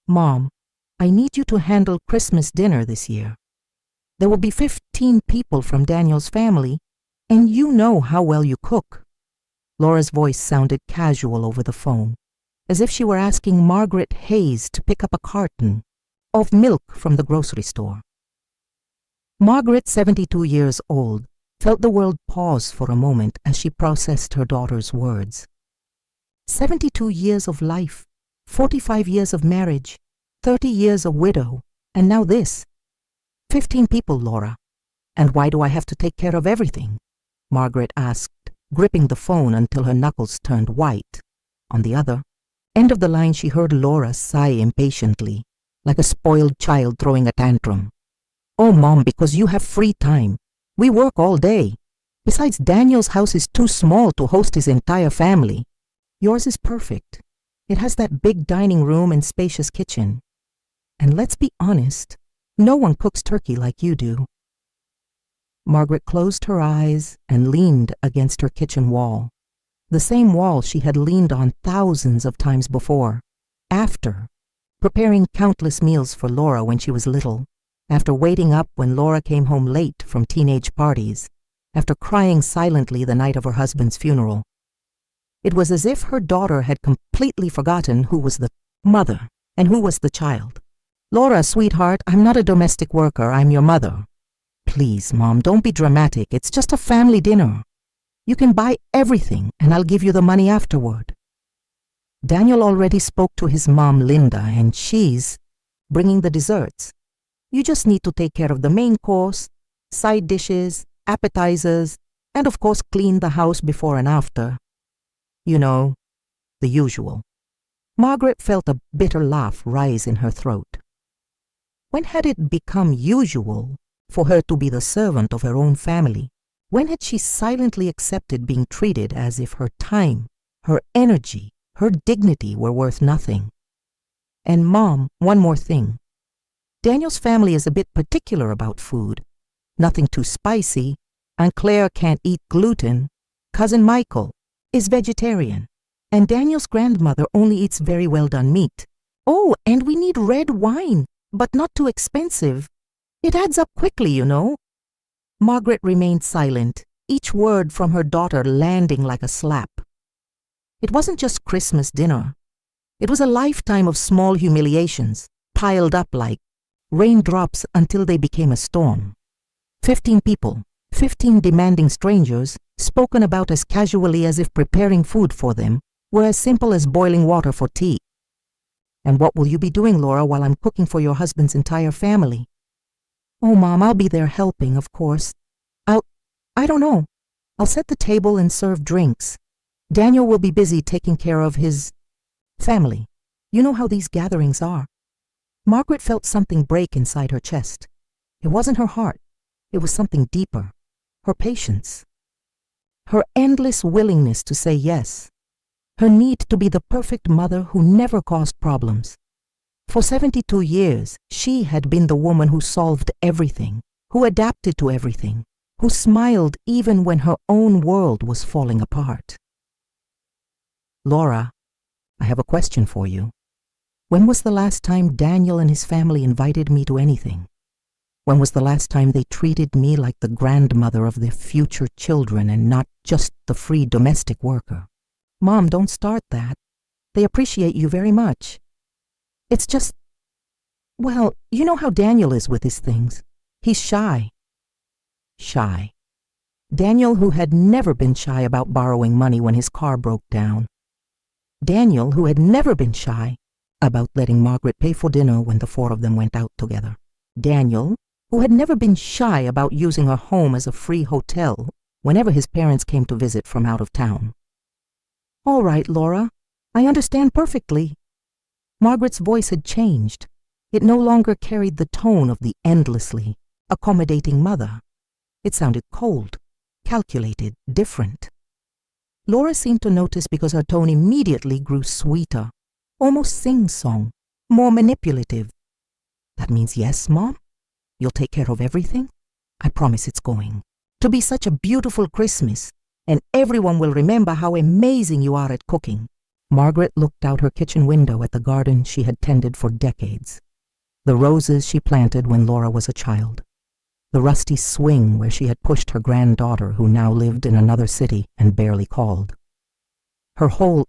Mom, I need you to handle Christmas dinner this year. There will be 15 people from Daniel's family, and you know how well you cook." Laura's voice sounded casual over the phone, as if she were asking Margaret Hayes to pick up a carton of milk from the grocery store. Margaret, 72 years old, felt the world pause for a moment as she processed her daughter's words. 72 years of life, 45 years of marriage, 30 years a widow, and now this. 15 people, Laura. And why do I have to take care of everything? Margaret asked, gripping the phone until her knuckles turned white. On the other end of the line, she heard Laura sigh impatiently, like a spoiled child throwing a tantrum. "Oh, Mom, because you have free time. We work all day. Besides, Daniel's house is too small to host his entire family. Yours is perfect. It has that big dining room and spacious kitchen. And let's be honest, no one cooks turkey like you do." Margaret closed her eyes and leaned against her kitchen wall, the same wall she had leaned on thousands of times before, after preparing countless meals for Laura when she was little, after waiting up when Laura came home late from teenage parties, after crying silently the night of her husband's funeral. It was as if her daughter had completely forgotten who was the mother and who was the child. "Laura, sweetheart, I'm not a domestic worker, I'm your mother." "Please, Mom, don't be dramatic. It's just a family dinner. You can buy everything, and I'll give you the money afterward." Daniel already spoke to his mom, Linda, and she's bringing the desserts. You just need to take care of the main course, side dishes, appetizers, and of course clean the house before and after. You know, the usual. Margaret felt a bitter laugh rise in her throat. When had it become usual for her to be the servant of her own family? When had she silently accepted being treated as if her time, her energy, her dignity were worth nothing? And Mom, one more thing. Daniel's family is a bit particular about food. Nothing too spicy. Aunt Claire can't eat gluten. Cousin Michael is vegetarian. And Daniel's grandmother only eats very well done meat. Oh, and we need red wine, but not too expensive. It adds up quickly, you know. Margaret remained silent, each word from her daughter landing like a slap. It wasn't just Christmas dinner. It was a lifetime of small humiliations, piled up like raindrops until they became a storm. 15 people, 15 demanding strangers, spoken about as casually as if preparing food for them were as simple as boiling water for tea. "And what will you be doing, Laura, while I'm cooking for your husband's entire family?" "Oh, Mom, I'll be there helping, of course. I don't know. I'll set the table and serve drinks. Daniel will be busy taking care of his family. You know how these gatherings are." Margaret felt something break inside her chest. It wasn't her heart. It was something deeper. Her patience. Her endless willingness to say yes. Her need to be the perfect mother who never caused problems. For 72 years, she had been the woman who solved everything, who adapted to everything, who smiled even when her own world was falling apart. "Laura, I have a question for you. When was the last time Daniel and his family invited me to anything? When was the last time they treated me like the grandmother of their future children and not just the free domestic worker?" "Mom, don't start that. They appreciate you very much. It's just, well, you know how Daniel is with his things. He's shy." Shy. Daniel, who had never been shy about borrowing money when his car broke down. Daniel, who had never been shy about letting Margaret pay for dinner when the four of them went out together. Daniel, who had never been shy about using her home as a free hotel whenever his parents came to visit from out of town. "All right, Laura, I understand perfectly." Margaret's voice had changed. It no longer carried the tone of the endlessly accommodating mother. It sounded cold, calculated, different. Laura seemed to notice because her tone immediately grew sweeter, almost sing-song, more manipulative. "That means yes, Mom? You'll take care of everything? I promise it's going to be such a beautiful Christmas, and everyone will remember how amazing you are at cooking." Margaret looked out her kitchen window at the garden she had tended for decades. The roses she planted when Laura was a child. The rusty swing where she had pushed her granddaughter who now lived in another city and barely called. Her whole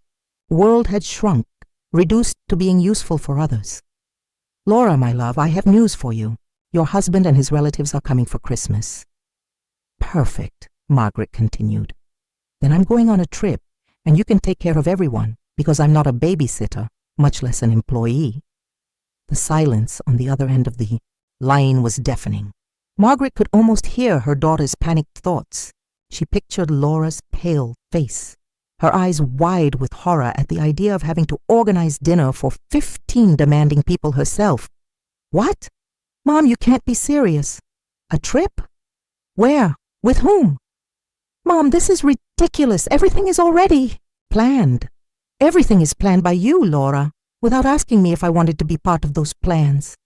world had shrunk, reduced to being useful for others. "Laura, my love, I have news for you. Your husband and his relatives are coming for Christmas." "Perfect," Margaret continued. "Then I'm going on a trip, and you can take care of everyone, because I'm not a babysitter, much less an employee." The silence on the other end of the line was deafening. Margaret could almost hear her daughter's panicked thoughts. She pictured Laura's pale face, her eyes wide with horror at the idea of having to organize dinner for 15 demanding people herself. "What? Mom, you can't be serious. A trip? Where? With whom?" "Mom, this is ridiculous. Everything is already planned. Everything is planned by you, Laura, without asking me if I wanted to be part of those plans."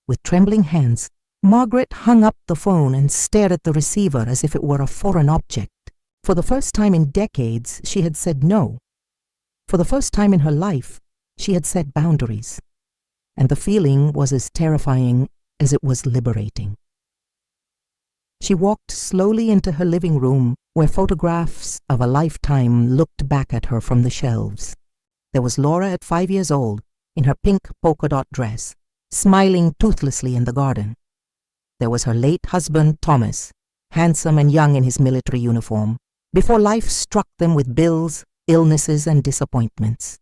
With trembling hands, Margaret hung up the phone and stared at the receiver as if it were a foreign object. For the first time in decades, she had said no. For the first time in her life, she had set boundaries. And the feeling was as terrifying as it was liberating. She walked slowly into her living room, where photographs of a lifetime looked back at her from the shelves. There was Laura at 5 years old, in her pink polka-dot dress, smiling toothlessly in the garden. There was her late husband, Thomas, handsome and young in his military uniform, before life struck them with bills, illnesses, and disappointments.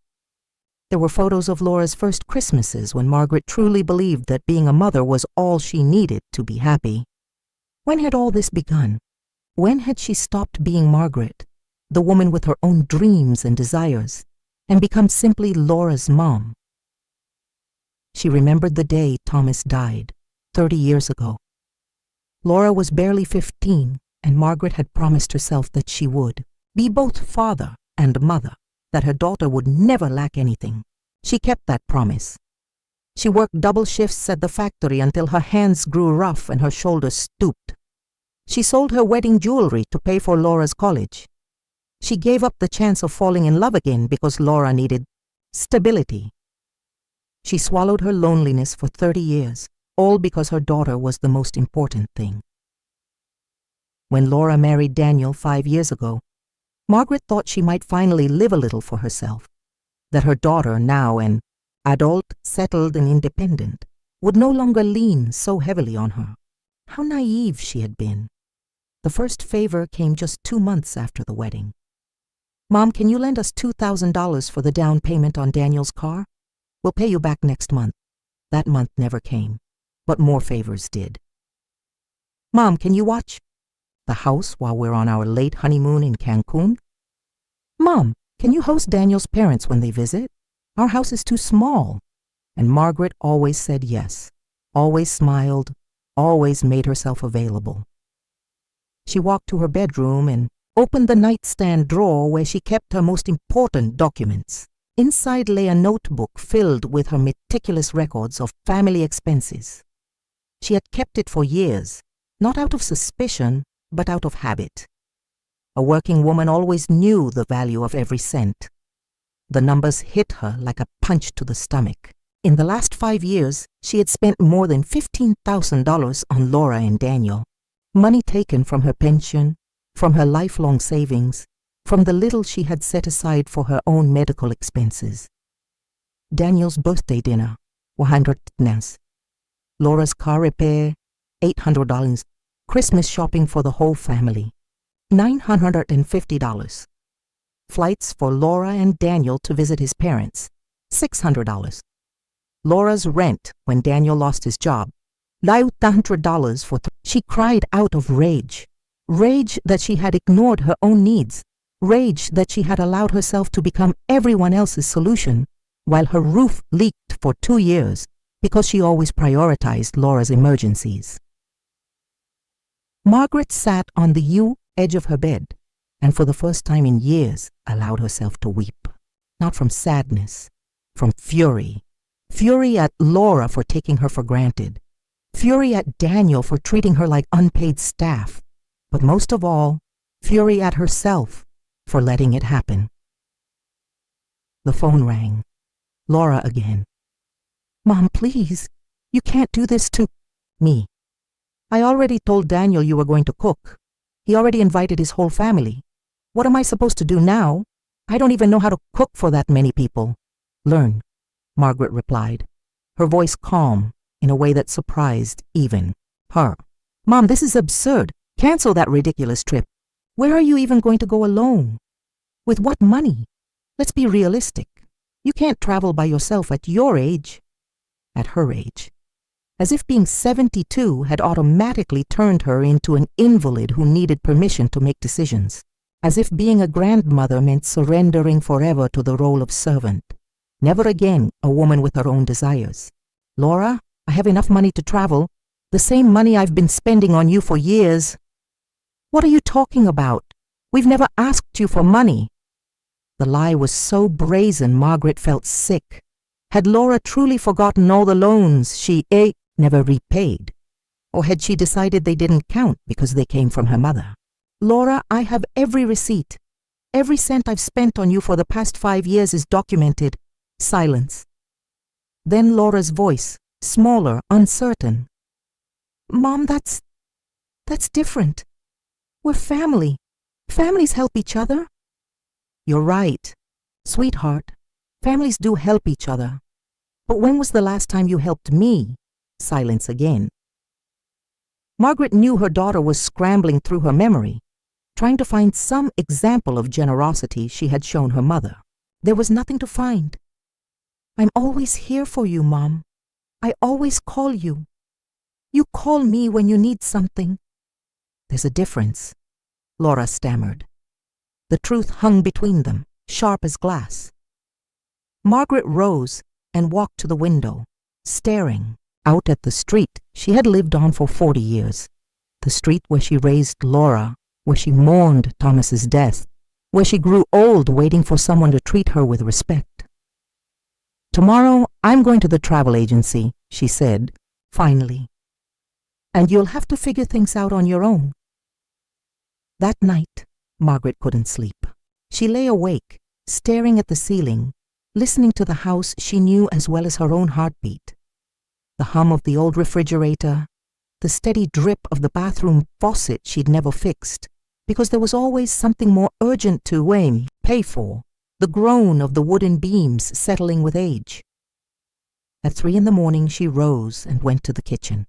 There were photos of Laura's first Christmases when Margaret truly believed that being a mother was all she needed to be happy. When had all this begun? When had she stopped being Margaret, the woman with her own dreams and desires, and become simply Laura's mom? She remembered the day Thomas died, 30 years ago. Laura was barely 15, and Margaret had promised herself that she would be both father and mother, that her daughter would never lack anything. She kept that promise. She worked double shifts at the factory until her hands grew rough and her shoulders stooped. She sold her wedding jewelry to pay for Laura's college. She gave up the chance of falling in love again because Laura needed stability. She swallowed her loneliness for 30 years, all because her daughter was the most important thing. When Laura married Daniel 5 years ago, Margaret thought she might finally live a little for herself, that her daughter, now an adult, settled and independent, would no longer lean so heavily on her. How naive she had been. The first favor came just 2 months after the wedding. "Mom, can you lend us $2,000 for the down payment on Daniel's car? We'll pay you back next month." That month never came, but more favors did. "Mom, can you watch the house while we're on our late honeymoon in Cancun? Mom, can you host Daniel's parents when they visit? Our house is too small." And Margaret always said yes, always smiled, always made herself available. She walked to her bedroom and opened the nightstand drawer where she kept her most important documents. Inside lay a notebook filled with her meticulous records of family expenses. She had kept it for years, not out of suspicion, but out of habit. A working woman always knew the value of every cent. The numbers hit her like a punch to the stomach. In the last 5 years, she had spent more than $15,000 on Laura and Daniel. Money taken from her pension, from her lifelong savings, from the little she had set aside for her own medical expenses. Daniel's birthday dinner, $100. Laura's car repair, $800. Christmas shopping for the whole family, $950. Flights for Laura and Daniel to visit his parents, $600. Laura's rent when Daniel lost his job, $900 for She cried out of rage. Rage that she had ignored her own needs. Rage that she had allowed herself to become everyone else's solution, while her roof leaked for 2 years because she always prioritized Laura's emergencies. Margaret sat on the edge of her bed, and for the first time in years allowed herself to weep. Not from sadness, from fury. Fury at Laura for taking her for granted. Fury at Daniel for treating her like unpaid staff. But most of all, fury at herself for letting it happen. The phone rang. Laura again. Mom, please. You can't do this to me. I already told Daniel you were going to cook. He already invited his whole family. What am I supposed to do now? I don't even know how to cook for that many people. Learn, Margaret replied, her voice calm in a way that surprised even her. Mom, this is absurd. Cancel that ridiculous trip. Where are you even going to go alone? With what money? Let's be realistic. You can't travel by yourself at your age. At her age. As if being 72 had automatically turned her into an invalid who needed permission to make decisions. As if being a grandmother meant surrendering forever to the role of servant. Never again a woman with her own desires. Laura, I have enough money to travel. The same money I've been spending on you for years. What are you talking about? We've never asked you for money. The lie was so brazen Margaret felt sick. Had Laura truly forgotten all the loans she never repaid? Or had she decided they didn't count because they came from her mother? Laura, I have every receipt. Every cent I've spent on you for the past 5 years is documented. Silence. Then Laura's voice, smaller, uncertain. Mom, that's different. We're family. Families help each other. You're right. Sweetheart, families do help each other. But when was the last time you helped me? Silence again. Margaret knew her daughter was scrambling through her memory, trying to find some example of generosity she had shown her mother. There was nothing to find. I'm always here for you, Mom. I always call you. You call me when you need something. There's a difference, Laura stammered. The truth hung between them, sharp as glass. Margaret rose and walked to the window, staring out at the street she had lived on for 40 years. The street where she raised Laura, where she mourned Thomas's death, where she grew old waiting for someone to treat her with respect. Tomorrow I'm going to the travel agency, she said, finally. And you'll have to figure things out on your own. That night, Margaret couldn't sleep. She lay awake, staring at the ceiling, listening to the house she knew as well as her own heartbeat. The hum of the old refrigerator, the steady drip of the bathroom faucet she'd never fixed, because there was always something more urgent to pay for, the groan of the wooden beams settling with age. At 3 a.m, she rose and went to the kitchen.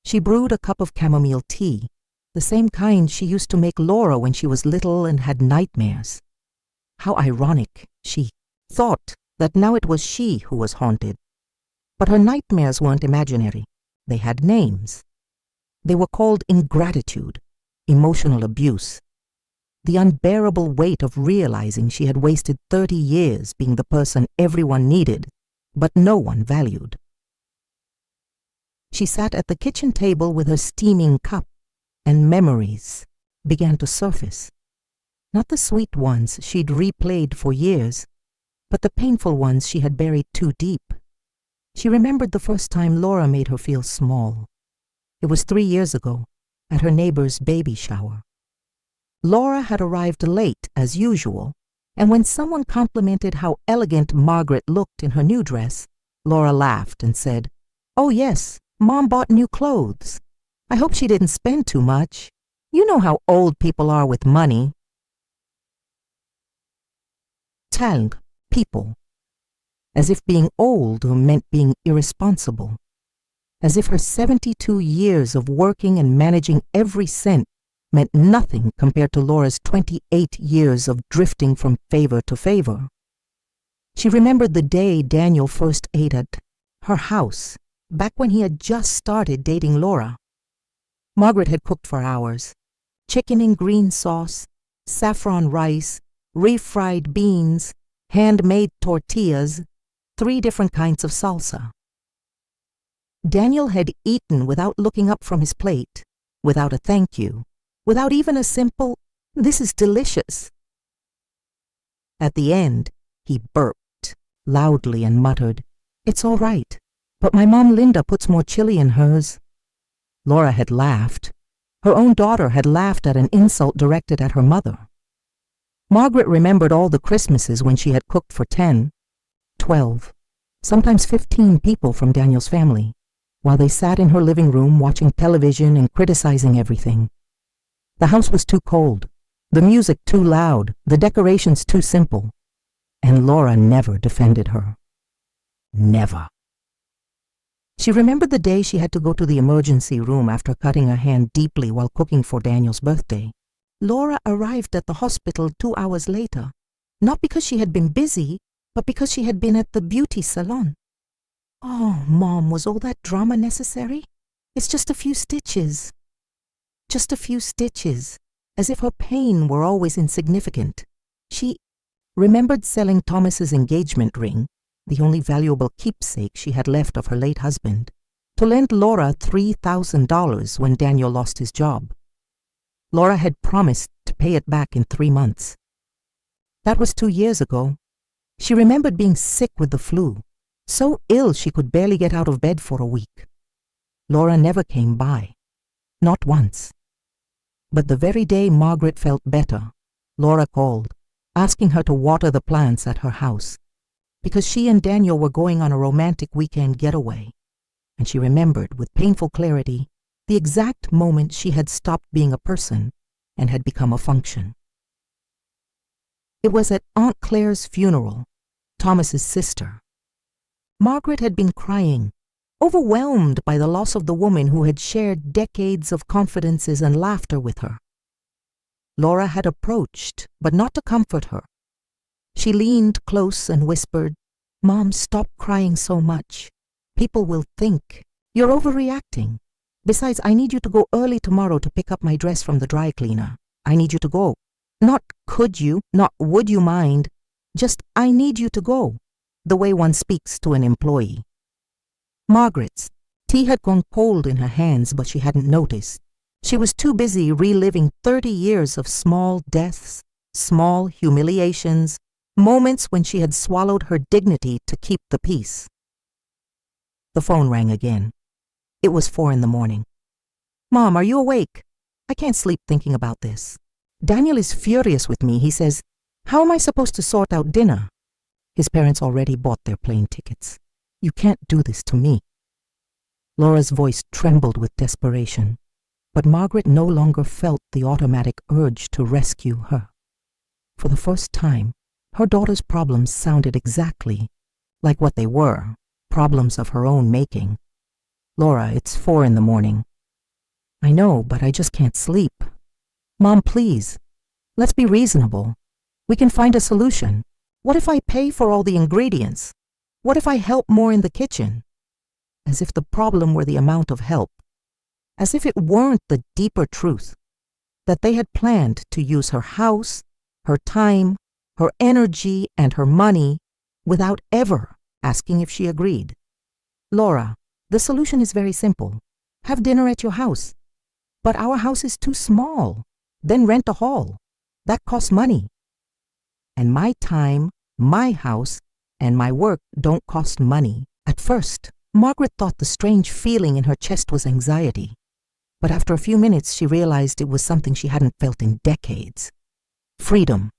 She brewed a cup of chamomile tea, the same kind she used to make Laura when she was little and had nightmares. How ironic, she thought, that now it was she who was haunted. But her nightmares weren't imaginary. They had names. They were called ingratitude, emotional abuse, the unbearable weight of realizing she had wasted 30 years being the person everyone needed, but no one valued. She sat at the kitchen table with her steaming cup, and memories began to surface. Not the sweet ones she'd replayed for years, but the painful ones she had buried too deep. She remembered the first time Laura made her feel small. It was 3 years ago, at her neighbor's baby shower. Laura had arrived late, as usual, and when someone complimented how elegant Margaret looked in her new dress, Laura laughed and said, "Oh yes, Mom bought new clothes. I hope she didn't spend too much. You know how old people are with money." Tang, people. As if being old meant being irresponsible. As if her 72 years of working and managing every cent meant nothing compared to Laura's 28 years of drifting from favor to favor. She remembered the day Daniel first ate at her house, back when he had just started dating Laura. Margaret had cooked for hours. Chicken in green sauce, saffron rice, refried beans, handmade tortillas, 3 different kinds of salsa. Daniel had eaten without looking up from his plate, without a thank you, without even a simple, "This is delicious." At the end, he burped loudly and muttered, "It's all right, but my mom Linda puts more chili in hers." Laura had laughed. Her own daughter had laughed at an insult directed at her mother. Margaret remembered all the Christmases when she had cooked for 10, 12, sometimes 15 people from Daniel's family, while they sat in her living room watching television and criticizing everything. The house was too cold, the music too loud, the decorations too simple, and Laura never defended her. Never. She remembered the day she had to go to the emergency room after cutting her hand deeply while cooking for Daniel's birthday. Laura arrived at the hospital 2 hours later, not because she had been busy, but because she had been at the beauty salon. "Oh, Mom, was all that drama necessary? It's just a few stitches." Just a few stitches, as if her pain were always insignificant. She remembered selling Thomas's engagement ring, the only valuable keepsake she had left of her late husband, to lend Laura $3,000 when Daniel lost his job. Laura had promised to pay it back in 3 months. That was 2 years ago. She remembered being sick with the flu, so ill she could barely get out of bed for a week. Laura never came by, not once. But the very day Margaret felt better, Laura called, asking her to water the plants at her house, because she and Daniel were going on a romantic weekend getaway, and she remembered with painful clarity the exact moment she had stopped being a person and had become a function. It was at Aunt Claire's funeral, Thomas's sister. Margaret had been crying, overwhelmed by the loss of the woman who had shared decades of confidences and laughter with her. Laura had approached, but not to comfort her. She leaned close and whispered, "Mom, stop crying so much. People will think you're overreacting. Besides, I need you to go early tomorrow to pick up my dress from the dry cleaner. I need you to go. Not could you, not would you mind. Just I need you to go, the way one speaks to an employee." Margaret's tea had gone cold in her hands, but she hadn't noticed. She was too busy reliving 30 years of small deaths, small humiliations, moments when she had swallowed her dignity to keep the peace. The phone rang again. It was 4 a.m. "Mom, are you awake? I can't sleep thinking about this. Daniel is furious with me. He says, how am I supposed to sort out dinner? His parents already bought their plane tickets. You can't do this to me." Laura's voice trembled with desperation, but Margaret no longer felt the automatic urge to rescue her. For the first time, her daughter's problems sounded exactly like what they were, problems of her own making. "Laura, it's 4 a.m. "I know, but I just can't sleep." "Mom, please. Let's be reasonable. We can find a solution. What if I pay for all the ingredients? What if I help more in the kitchen?" As if the problem were the amount of help. As if it weren't the deeper truth, that they had planned to use her house, her time, her energy, and her money without ever asking if she agreed. "Laura, the solution is very simple. Have dinner at your house. But our house is too small. Then rent a hall. That costs money. And my time, my house, and my work don't cost money." At first, Margaret thought the strange feeling in her chest was anxiety. But after a few minutes, she realized it was something she hadn't felt in decades. Freedom.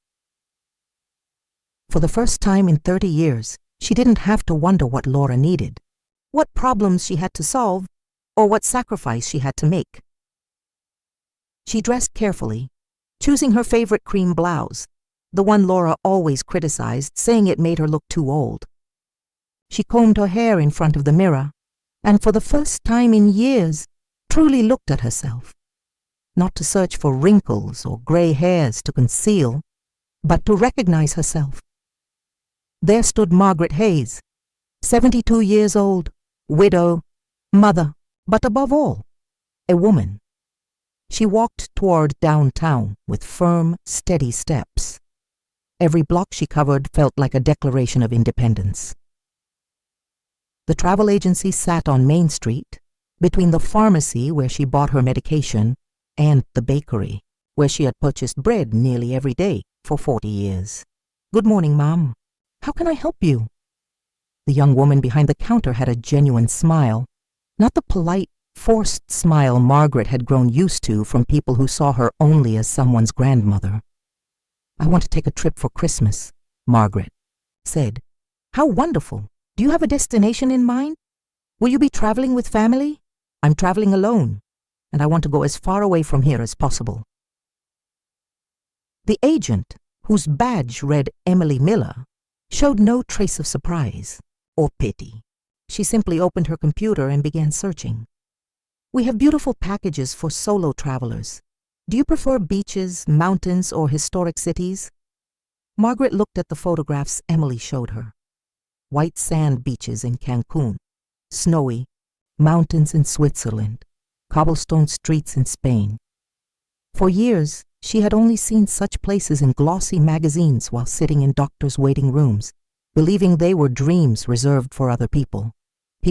For the first time in 30 years, she didn't have to wonder what Laura needed, what problems she had to solve, or what sacrifice she had to make. She dressed carefully, choosing her favorite cream blouse, the one Laura always criticized, saying it made her look too old. She combed her hair in front of the mirror, and for the first time in years, truly looked at herself, not to search for wrinkles or gray hairs to conceal, but to recognize herself. There stood Margaret Hayes, 72 years old, widow, mother, but above all, a woman. She walked toward downtown with firm, steady steps. Every block she covered felt like a declaration of independence. The travel agency sat on Main Street, between the pharmacy where she bought her medication and the bakery, where she had purchased bread nearly every day for 40 years. "Good morning, Mom. How can I help you?" The young woman behind the counter had a genuine smile, not the polite, forced smile Margaret had grown used to from people who saw her only as someone's grandmother. I want to take a trip for Christmas, Margaret said. How wonderful. Do you have a destination in mind? Will you be traveling with family? I'm traveling alone, and I want to go as far away from here as possible. The agent, whose badge read Emily Miller, showed no trace of surprise or pity. She simply opened her computer and began searching. We have beautiful packages for solo travelers. Do you prefer beaches, mountains, or historic cities? Margaret looked at the photographs Emily showed her. White sand beaches in Cancun, snowy, mountains in Switzerland, cobblestone streets in Spain. For years, she had only seen such places in glossy magazines while sitting in doctors' waiting rooms, believing they were dreams reserved for other people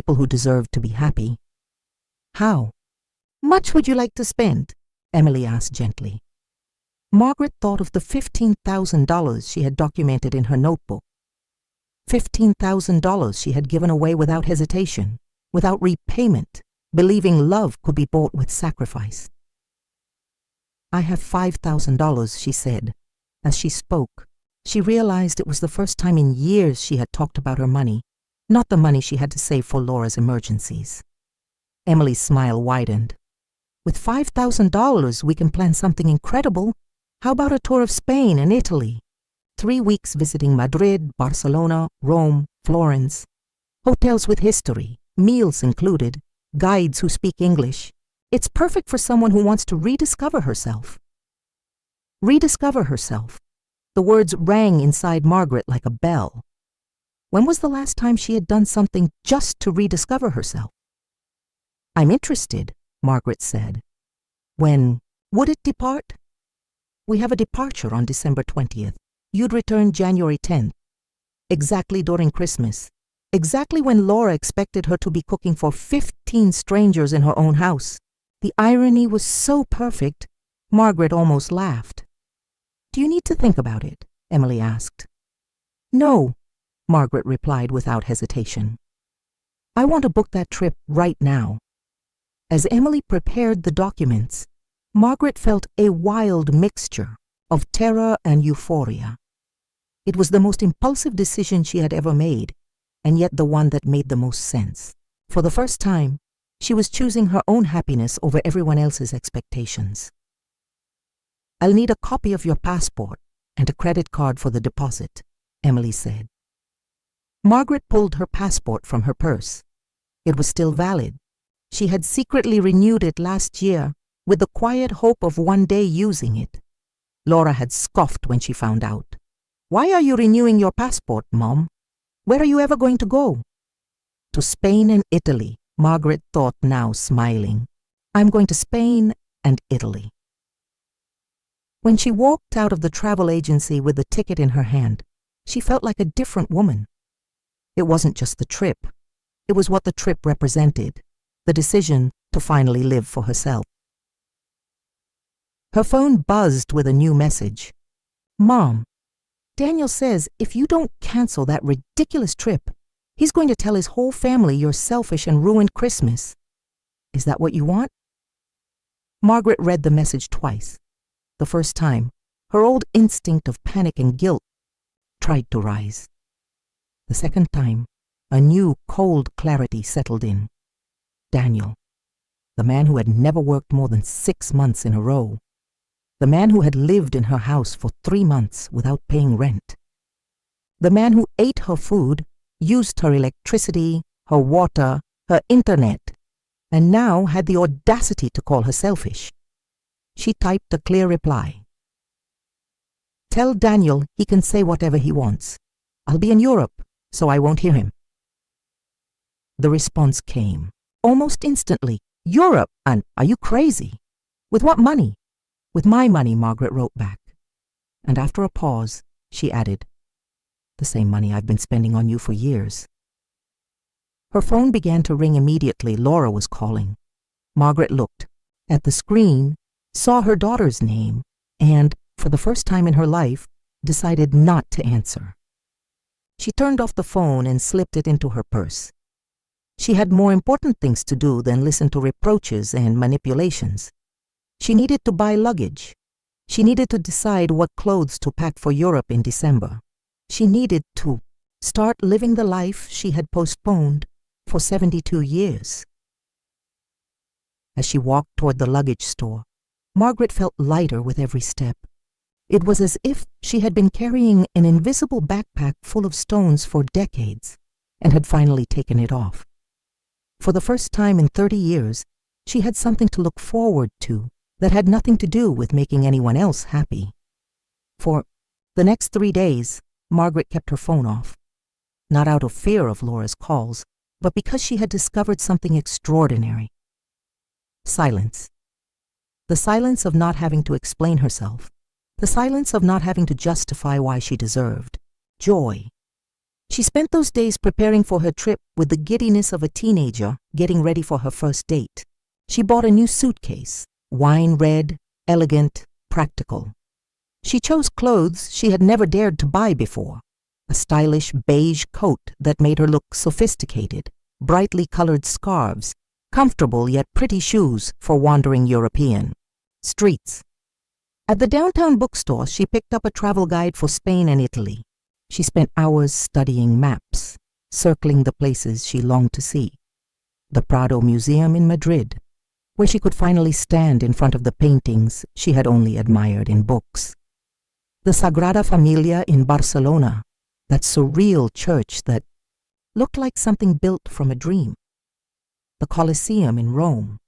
who deserved to be happy. How much would you like to spend? Emily asked gently. Margaret thought of the $15,000 she had documented in her notebook. $15,000 she had given away without hesitation, without repayment, believing love could be bought with sacrifice. I have $5,000, she said. As she spoke, she realized it was the first time in years she had talked about her money, not the money she had to save for Laura's emergencies. Emily's smile widened. With $5,000, we can plan something incredible. How about a tour of Spain and Italy? 3 weeks visiting Madrid, Barcelona, Rome, Florence. Hotels with history, meals included, guides who speak English. It's perfect for someone who wants to rediscover herself. Rediscover herself. The words rang inside Margaret like a bell. When was the last time she had done something just to rediscover herself? I'm interested, Margaret said. When would it depart? We have a departure on December 20th. You'd return January 10th. Exactly during Christmas. Exactly when Laura expected her to be cooking for 15 strangers in her own house. The irony was so perfect, Margaret almost laughed. Do you need to think about it? Emily asked. No, Margaret replied without hesitation. I want to book that trip right now. As Emily prepared the documents, Margaret felt a wild mixture of terror and euphoria. It was the most impulsive decision she had ever made, and yet the one that made the most sense. For the first time, she was choosing her own happiness over everyone else's expectations. I'll need a copy of your passport and a credit card for the deposit, Emily said. Margaret pulled her passport from her purse. It was still valid. She had secretly renewed it last year with the quiet hope of one day using it. Laura had scoffed when she found out. Why are you renewing your passport, Mom? Where are you ever going to go? To Spain and Italy, Margaret thought now, smiling. I'm going to Spain and Italy. When she walked out of the travel agency with the ticket in her hand, she felt like a different woman. It wasn't just the trip. It was what the trip represented, the decision to finally live for herself. Her phone buzzed with a new message. Mom, Daniel says if you don't cancel that ridiculous trip, he's going to tell his whole family you're selfish and ruined Christmas. Is that what you want? Margaret read the message twice. The first time, her old instinct of panic and guilt tried to rise. The second time, a new cold clarity settled in. Daniel, the man who had never worked more than 6 months in a row. The man who had lived in her house for 3 months without paying rent. The man who ate her food, used her electricity, her water, her internet, and now had the audacity to call her selfish. She typed a clear reply. Tell Daniel he can say whatever he wants. I'll be in Europe, so I won't hear him. The response came, almost instantly. Europe, Anne, are you crazy? With what money? With my money, Margaret wrote back. And after a pause, she added, the same money I've been spending on you for years. Her phone began to ring immediately. Laura was calling. Margaret looked at the screen, saw her daughter's name, and, for the first time in her life, decided not to answer. She turned off the phone and slipped it into her purse. She had more important things to do than listen to reproaches and manipulations. She needed to buy luggage. She needed to decide what clothes to pack for Europe in December. She needed to start living the life she had postponed for 72 years. As she walked toward the luggage store, Margaret felt lighter with every step. It was as if she had been carrying an invisible backpack full of stones for decades and had finally taken it off. For the first time in 30 years, she had something to look forward to that had nothing to do with making anyone else happy. For the next 3 days, Margaret kept her phone off, not out of fear of Laura's calls, but because she had discovered something extraordinary. Silence. The silence of not having to explain herself. The silence of not having to justify why she deserved. Joy. She spent those days preparing for her trip with the giddiness of a teenager getting ready for her first date. She bought a new suitcase, wine red, elegant, practical. She chose clothes she had never dared to buy before. A stylish beige coat that made her look sophisticated, brightly colored scarves, comfortable yet pretty shoes for wandering European streets. At the downtown bookstore, she picked up a travel guide for Spain and Italy. She spent hours studying maps, circling the places she longed to see. The Prado Museum in Madrid, where she could finally stand in front of the paintings she had only admired in books. The Sagrada Familia in Barcelona, that surreal church that looked like something built from a dream. The Colosseum in Rome,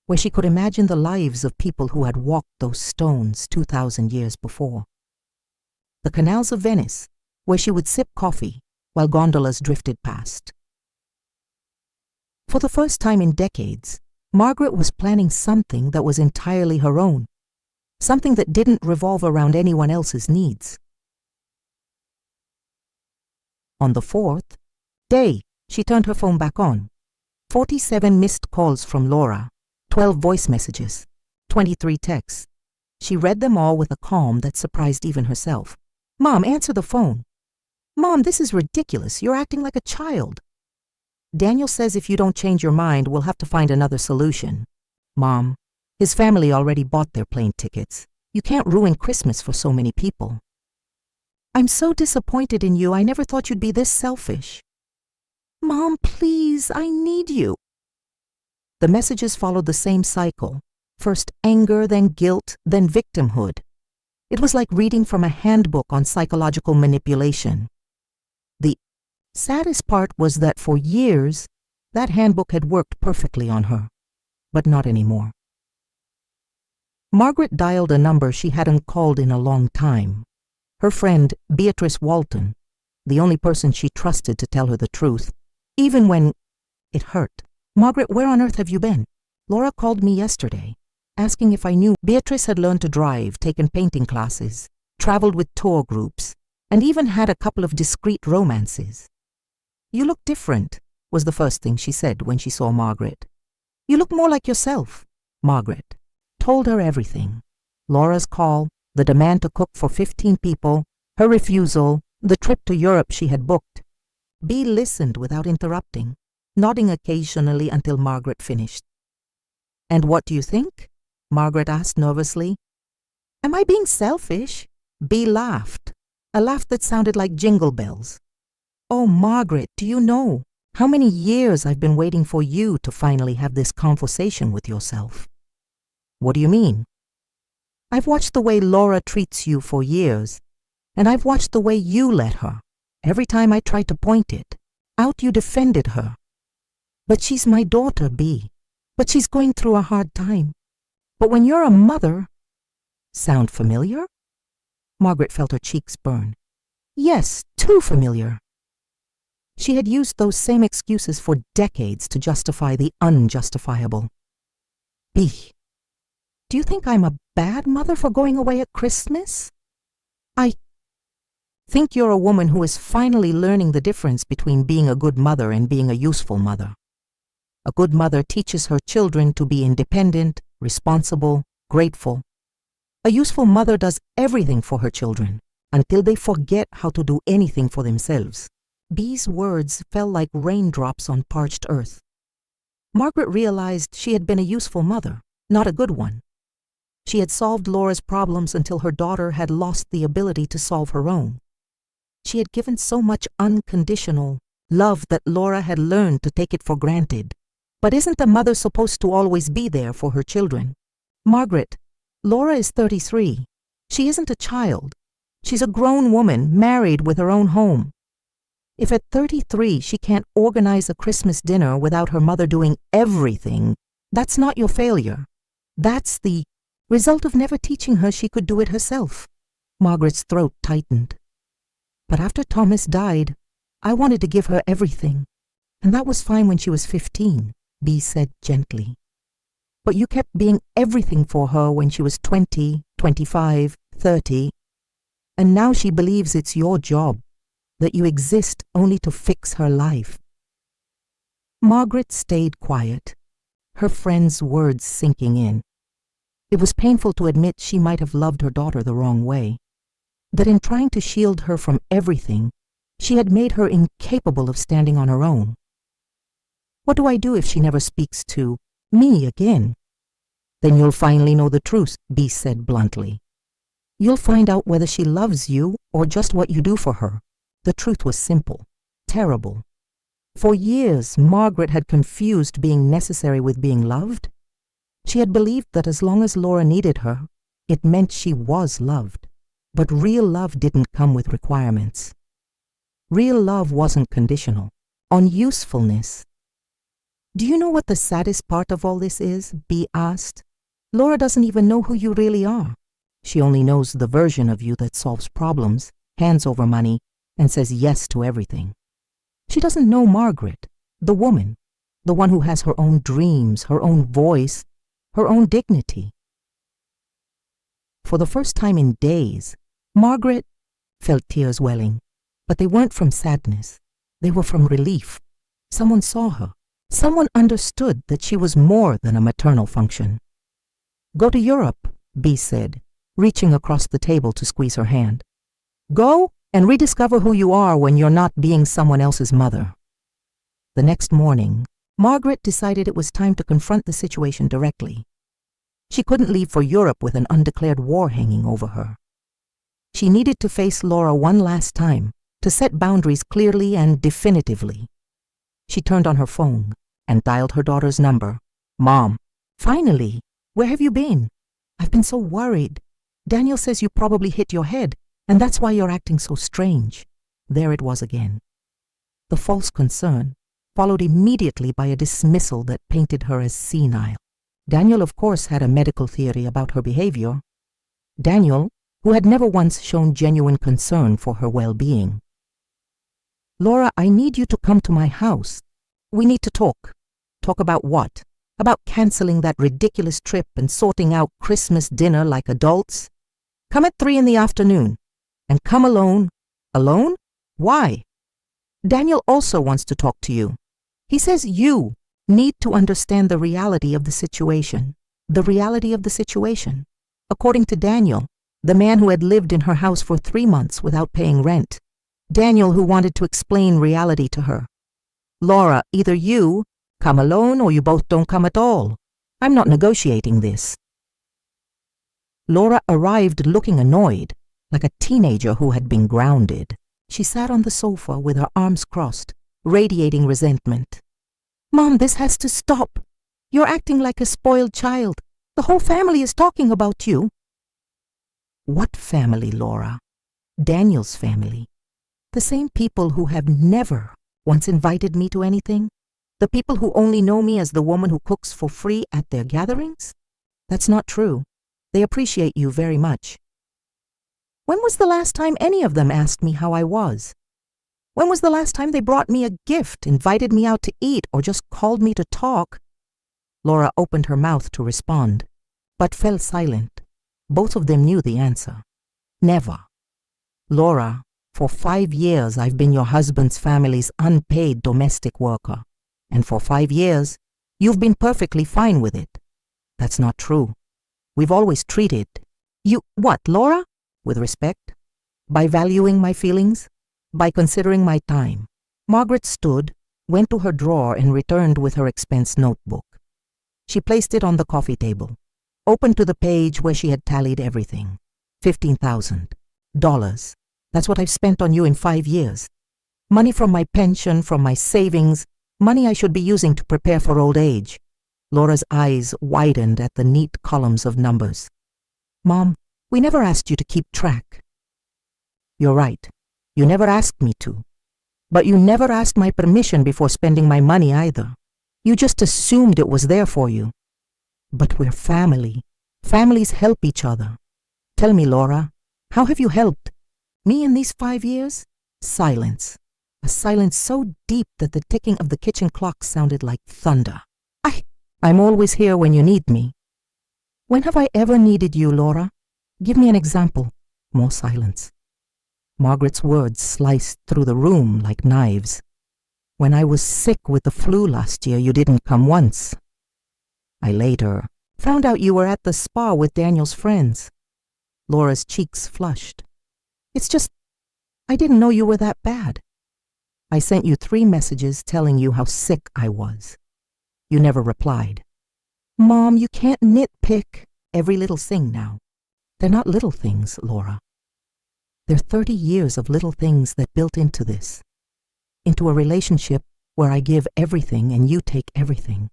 where she could imagine the lives of people who had walked those stones 2,000 years before. The canals of Venice, where she would sip coffee while gondolas drifted past. For the first time in decades, Margaret was planning something that was entirely her own, something that didn't revolve around anyone else's needs. On the 4th day, she turned her phone back on. 47 missed calls from Laura, 12 voice messages, 23 texts. She read them all with a calm that surprised even herself. "Mom, answer the phone." "Mom, this is ridiculous. You're acting like a child." "Daniel says if you don't change your mind, we'll have to find another solution." "Mom, his family already bought their plane tickets. You can't ruin Christmas for so many people." "I'm so disappointed in you. I never thought you'd be this selfish." "Mom, please, I need you." The messages followed the same cycle. First anger, then guilt, then victimhood. It was like reading from a handbook on psychological manipulation. The saddest part was that for years, that handbook had worked perfectly on her, but not anymore. Margaret dialed a number she hadn't called in a long time. Her friend, Beatrice Walton, the only person she trusted to tell her the truth, even when it hurt. "Margaret, where on earth have you been? Laura called me yesterday, asking if I knew." Beatrice had learned to drive, taken painting classes, traveled with tour groups, and even had a couple of discreet romances. "You look different," was the first thing she said when she saw Margaret. "You look more like yourself." Margaret told her everything. Laura's call, the demand to cook for 15 people, her refusal, the trip to Europe she had booked. Bea listened without interrupting, nodding occasionally until Margaret finished. "And what do you think?" Margaret asked nervously. "Am I being selfish?" Bea laughed, a laugh that sounded like jingle bells. "Oh, Margaret, do you know how many years I've been waiting for you to finally have this conversation with yourself?" "What do you mean?" "I've watched the way Laura treats you for years, and I've watched the way you let her. Every time I tried to point it out, you defended her. But she's my daughter, Bea. But she's going through a hard time. But when you're a mother..." Sound familiar? Margaret felt her cheeks burn. Yes, too familiar. She had used those same excuses for decades to justify the unjustifiable. "Bea, do you think I'm a bad mother for going away at Christmas?" "I think you're a woman who is finally learning the difference between being a good mother and being a useful mother. A good mother teaches her children to be independent, responsible, grateful. A useful mother does everything for her children until they forget how to do anything for themselves." Bea's words fell like raindrops on parched earth. Margaret realized she had been a useful mother, not a good one. She had solved Laura's problems until her daughter had lost the ability to solve her own. She had given so much unconditional love that Laura had learned to take it for granted. But isn't a mother supposed to always be there for her children? Margaret, Laura is 33. She isn't a child. She's a grown woman, married with her own home. If at 33 she can't organize a Christmas dinner without her mother doing everything, that's not your failure. That's the result of never teaching her she could do it herself. Margaret's throat tightened. But after Thomas died, I wanted to give her everything. And that was fine when she was 15, Bea said gently. But you kept being everything for her when she was 20, 25, 30. And now she believes it's your job, that you exist only to fix her life. Margaret stayed quiet, her friend's words sinking in. It was painful to admit she might have loved her daughter the wrong way, that in trying to shield her from everything, she had made her incapable of standing on her own. What do I do if she never speaks to me again? Then you'll finally know the truth, Bea said bluntly. You'll find out whether she loves you or just what you do for her. The truth was simple, terrible. For years, Margaret had confused being necessary with being loved. She had believed that as long as Laura needed her, it meant she was loved. But real love didn't come with requirements. Real love wasn't conditional on usefulness. Do you know what the saddest part of all this is? Bea asked. Laura doesn't even know who you really are. She only knows the version of you that solves problems, hands over money, and says yes to everything. She doesn't know Margaret, the woman, the one who has her own dreams, her own voice, her own dignity. For the first time in days, Margaret felt tears welling, but they weren't from sadness. They were from relief. Someone saw her. Someone understood that she was more than a maternal function. Go to Europe, Bea said, reaching across the table to squeeze her hand. Go and rediscover who you are when you're not being someone else's mother. The next morning, Margaret decided it was time to confront the situation directly. She couldn't leave for Europe with an undeclared war hanging over her. She needed to face Laura one last time, to set boundaries clearly and definitively. She turned on her phone and dialed her daughter's number. Mom, finally, where have you been? I've been so worried. Daniel says you probably hit your head, and that's why you're acting so strange. There it was again. The false concern, followed immediately by a dismissal that painted her as senile. Daniel, of course, had a medical theory about her behavior. Daniel, who had never once shown genuine concern for her well-being. Laura, I need you to come to my house. We need to talk. Talk about what? About canceling that ridiculous trip and sorting out Christmas dinner like adults? Come at 3 in the afternoon. And come alone. Alone? Why? Daniel also wants to talk to you. He says you need to understand the reality of the situation. The reality of the situation. According to Daniel, the man who had lived in her house for 3 months without paying rent. Daniel who wanted to explain reality to her. Laura, either you come alone or you both don't come at all. I'm not negotiating this. Laura arrived looking annoyed, like a teenager who had been grounded. She sat on the sofa with her arms crossed, radiating resentment. Mom, this has to stop. You're acting like a spoiled child. The whole family is talking about you. What family, Laura? Daniel's family. The same people who have never once invited me to anything? The people who only know me as the woman who cooks for free at their gatherings? That's not true. They appreciate you very much. When was the last time any of them asked me how I was? When was the last time they brought me a gift, invited me out to eat, or just called me to talk? Laura opened her mouth to respond, but fell silent. Both of them knew the answer. Never. Laura, for 5 years I've been your husband's family's unpaid domestic worker. And for 5 years, you've been perfectly fine with it. That's not true. We've always treated you, what, Laura? With respect, by valuing my feelings, by considering my time. Margaret stood, went to her drawer and returned with her expense notebook. She placed it on the coffee table. opened to the page where she had tallied everything. $15,000. That's what I've spent on you in 5 years. Money from my pension, from my savings, money I should be using to prepare for old age. Laura's eyes widened at the neat columns of numbers. Mom, we never asked you to keep track. You're right. You never asked me to. But you never asked my permission before spending my money either. You just assumed it was there for you. But we're family. Families help each other. Tell me, Laura, how have you helped? Me in these 5 years? Silence. A silence so deep that the ticking of the kitchen clock sounded like thunder. I'm always here when you need me. When have I ever needed you, Laura? Give me an example. More silence. Margaret's words sliced through the room like knives. When I was sick with the flu last year, you didn't come once. I later found out you were at the spa with Daniel's friends. Laura's cheeks flushed. It's just, I didn't know you were that bad. I sent you 3 messages telling you how sick I was. You never replied. Mom, you can't nitpick every little thing now. They're not little things, Laura. They're 30 years of little things that built into this. Into a relationship where I give everything and you take everything.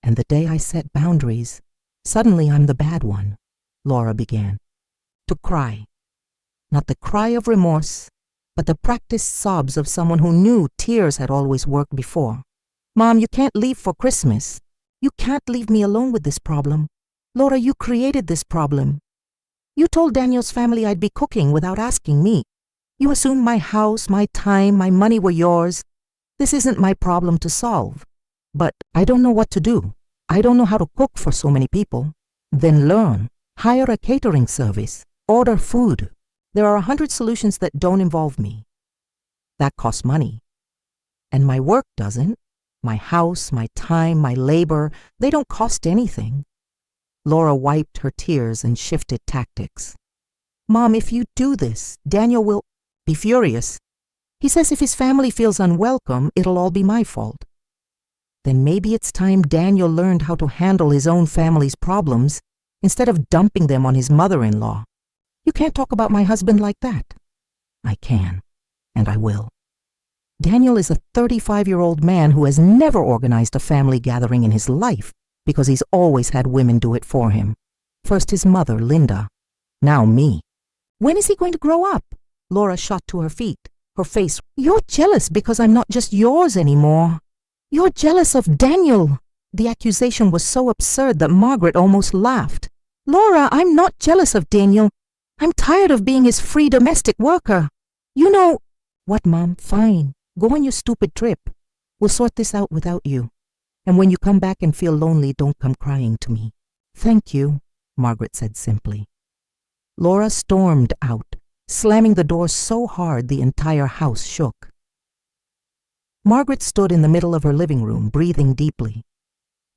And the day I set boundaries, suddenly I'm the bad one, Laura began. To cry. Not the cry of remorse, but the practiced sobs of someone who knew tears had always worked before. Mom, you can't leave for Christmas. You can't leave me alone with this problem. Laura, you created this problem. You told Daniel's family I'd be cooking without asking me. You assumed my house, my time, my money were yours. This isn't my problem to solve. But I don't know what to do. I don't know how to cook for so many people. Then learn. Hire a catering service. Order food. There are 100 solutions that don't involve me. That costs money. And my work doesn't. My house, my time, my labor, they don't cost anything. Laura wiped her tears and shifted tactics. Mom, if you do this, Daniel will be furious. He says if his family feels unwelcome, it'll all be my fault. Then maybe it's time Daniel learned how to handle his own family's problems instead of dumping them on his mother-in-law. You can't talk about my husband like that. I can, and I will. Daniel is a 35-year-old man who has never organized a family gathering in his life because he's always had women do it for him. First his mother, Linda. Now me. When is he going to grow up? Laura shot to her feet, her face. You're jealous because I'm not just yours anymore. You're jealous of Daniel. The accusation was so absurd that Margaret almost laughed. Laura, I'm not jealous of Daniel. I'm tired of being his free domestic worker. You know... What, Mom? Fine. Go on your stupid trip. We'll sort this out without you. And when you come back and feel lonely, don't come crying to me. Thank you, Margaret said simply. Laura stormed out, slamming the door so hard the entire house shook. Margaret stood in the middle of her living room, breathing deeply.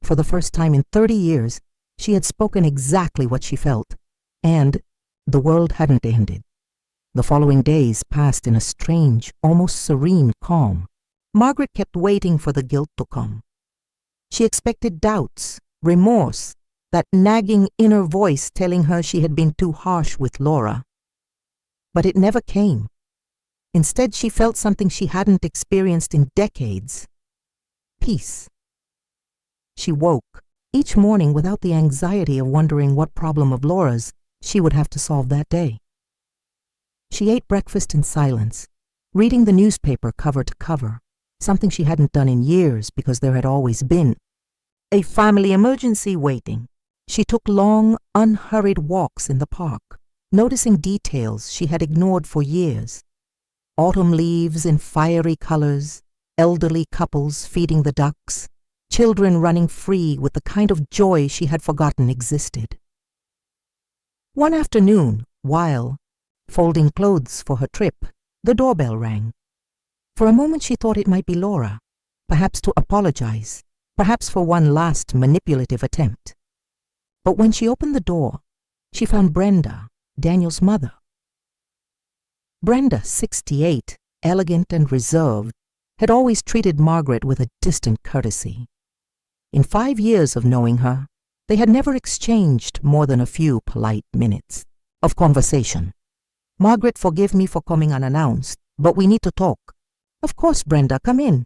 For the first time in 30 years, she had spoken exactly what she felt, and the world hadn't ended. The following days passed in a strange, almost serene calm. Margaret kept waiting for the guilt to come. She expected doubts, remorse, that nagging inner voice telling her she had been too harsh with Laura. But it never came. Instead, she felt something she hadn't experienced in decades. Peace. She woke each morning without the anxiety of wondering what problem of Laura's she would have to solve that day. She ate breakfast in silence, reading the newspaper cover to cover, something she hadn't done in years because there had always been a family emergency waiting. She took long, unhurried walks in the park, noticing details she had ignored for years. Autumn leaves in fiery colors, elderly couples feeding the ducks, children running free with the kind of joy she had forgotten existed. One afternoon, while folding clothes for her trip, the doorbell rang. For a moment she thought it might be Laura, perhaps to apologize, perhaps for one last manipulative attempt. But when she opened the door, she found Brenda, Daniel's mother. Brenda, 68, elegant and reserved, had always treated Margaret with a distant courtesy. In 5 years of knowing her, They had never exchanged more than a few polite minutes of conversation. "Margaret, forgive me for coming unannounced, but we need to talk." "Of course, Brenda, come in."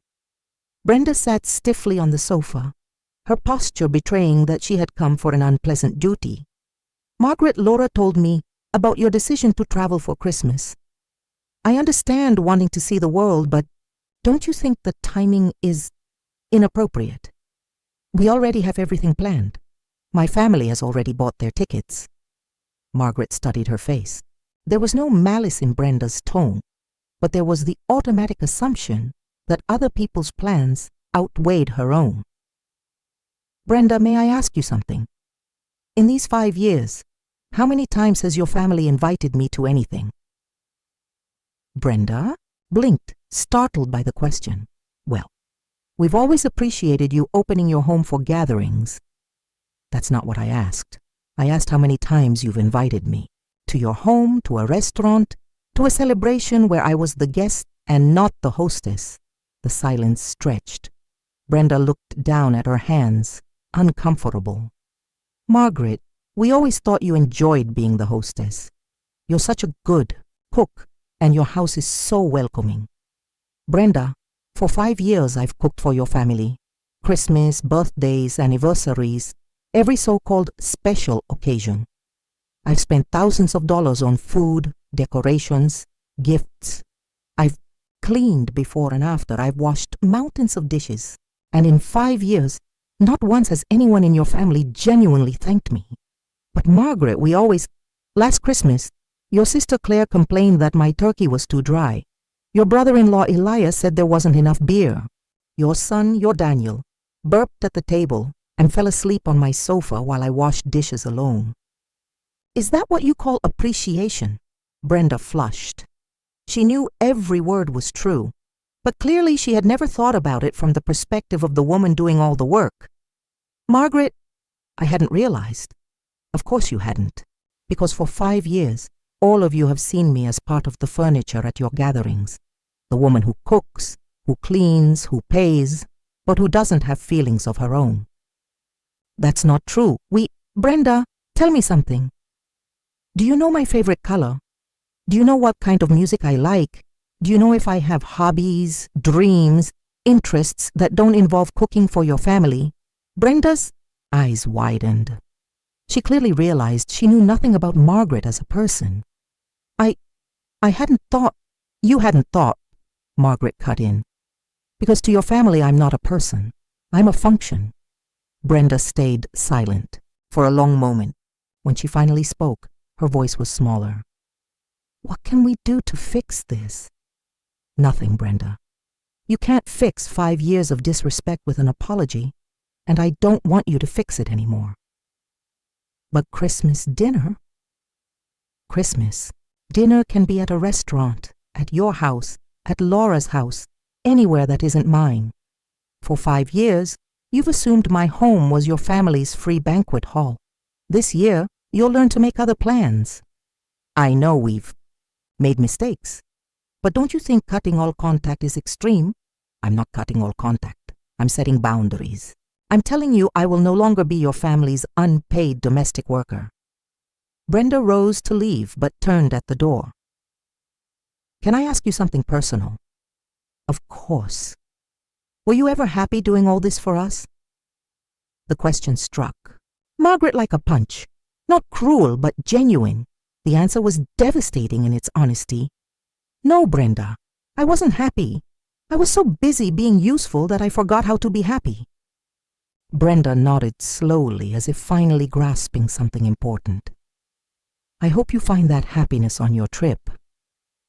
Brenda sat stiffly on the sofa, her posture betraying that she had come for an unpleasant duty. "Margaret, Laura told me about your decision to travel for Christmas. I understand wanting to see the world, but don't you think the timing is inappropriate? We already have everything planned. My family has already bought their tickets." Margaret studied her face. There was no malice in Brenda's tone, but there was the automatic assumption that other people's plans outweighed her own. "Brenda, may I ask you something? In these 5 years, how many times has your family invited me to anything?" Brenda blinked, startled by the question. "Well, we've always appreciated you opening your home for gatherings." "That's not what I asked. I asked how many times you've invited me. To your home, to a restaurant, to a celebration where I was the guest and not the hostess." The silence stretched. Brenda looked down at her hands, uncomfortable. "Margaret, we always thought you enjoyed being the hostess. You're such a good cook, and your house is so welcoming. Brenda, for 5 years I've cooked for your family. Christmas, birthdays, anniversaries, every so-called special occasion. I've spent thousands of dollars on food, decorations, gifts. I've cleaned before and after. I've washed mountains of dishes. And in 5 years, not once has anyone in your family genuinely thanked me. But Margaret, last Christmas, your sister Claire complained that my turkey was too dry. Your brother-in-law Elias said there wasn't enough beer. Your son, your Daniel, burped at the table and fell asleep on my sofa while I washed dishes alone." "Is that what you call appreciation?" Brenda flushed. She knew every word was true, but clearly she had never thought about it from the perspective of the woman doing all the work. "Margaret, I hadn't realized." "Of course you hadn't, because for 5 years, all of you have seen me as part of the furniture at your gatherings. The woman who cooks, who cleans, who pays, but who doesn't have feelings of her own." "That's not true. Brenda, tell me something. Do you know my favorite color? Do you know what kind of music I like? Do you know if I have hobbies, dreams, interests that don't involve cooking for your family?" Brenda's eyes widened. She clearly realized she knew nothing about Margaret as a person. I hadn't thought. "You hadn't thought," Margaret cut in. "Because to your family I'm not a person. I'm a function." Brenda stayed silent for a long moment. When she finally spoke, her voice was smaller. "What can we do to fix this?" "Nothing, Brenda. You can't fix 5 years of disrespect with an apology, and I don't want you to fix it anymore." "But Christmas dinner?" "Christmas dinner can be at a restaurant, at your house, at Laura's house, anywhere that isn't mine. For 5 years, you've assumed my home was your family's free banquet hall. This year, you'll learn to make other plans. I know we've made mistakes, but don't you think cutting all contact is extreme?" "I'm not cutting all contact. I'm setting boundaries. I'm telling you I will no longer be your family's unpaid domestic worker." Brenda rose to leave, but turned at the door. "Can I ask you something personal?" "Of course. Were you ever happy doing all this for us?" The question struck Margaret like a punch. Not cruel, but genuine. The answer was devastating in its honesty. "No, Brenda, I wasn't happy. I was so busy being useful that I forgot how to be happy." Brenda nodded slowly, as if finally grasping something important. "I hope you find that happiness on your trip."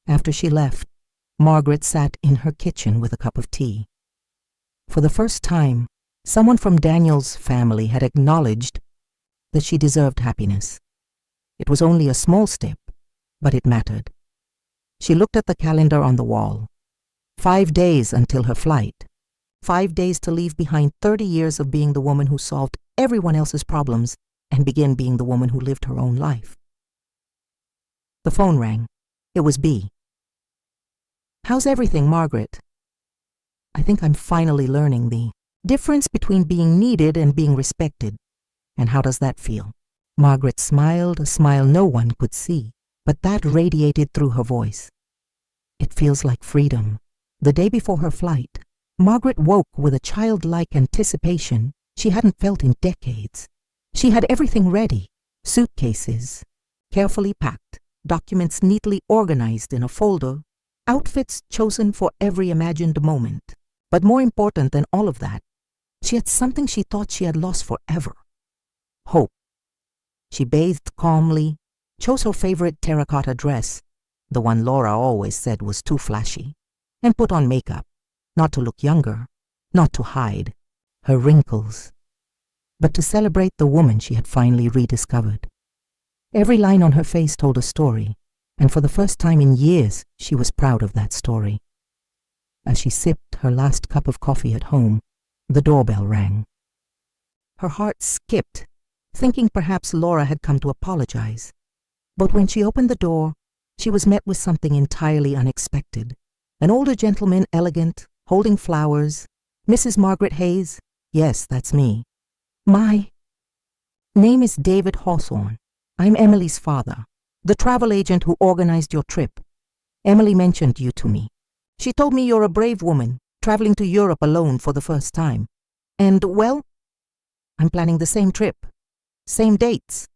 After she left, Margaret sat in her kitchen with a cup of tea. For the first time, someone from Daniel's family had acknowledged that she deserved happiness. It was only a small step, but it mattered. She looked at the calendar on the wall. 5 days until her flight. 5 days to leave behind 30 years of being the woman who solved everyone else's problems and begin being the woman who lived her own life. The phone rang. It was Bea. "How's everything, Margaret?" "I think I'm finally learning the difference between being needed and being respected. And how does that feel?" Margaret smiled, a smile no one could see, but that radiated through her voice. "It feels like freedom." The day before her flight, Margaret woke with a childlike anticipation she hadn't felt in decades. She had everything ready, suitcases, carefully packed, documents neatly organized in a folder, outfits chosen for every imagined moment. But more important than all of that, she had something she thought she had lost forever: hope. She bathed calmly, chose her favorite terracotta dress, the one Laura always said was too flashy, and put on makeup, not to look younger, not to hide her wrinkles, but to celebrate the woman she had finally rediscovered. Every line on her face told a story, and for the first time in years, she was proud of that story. As she sipped her last cup of coffee at home, the doorbell rang. Her heart skipped, thinking perhaps Laura had come to apologize. But when she opened the door, she was met with something entirely unexpected. An older gentleman, elegant, holding flowers. "Mrs. Margaret Hayes?" "Yes, that's me." "My name is David Hawthorne. I'm Emily's father, the travel agent who organized your trip. Emily mentioned you to me. She told me you're a brave woman, traveling to Europe alone for the first time. And, well, I'm planning the same trip, same dates,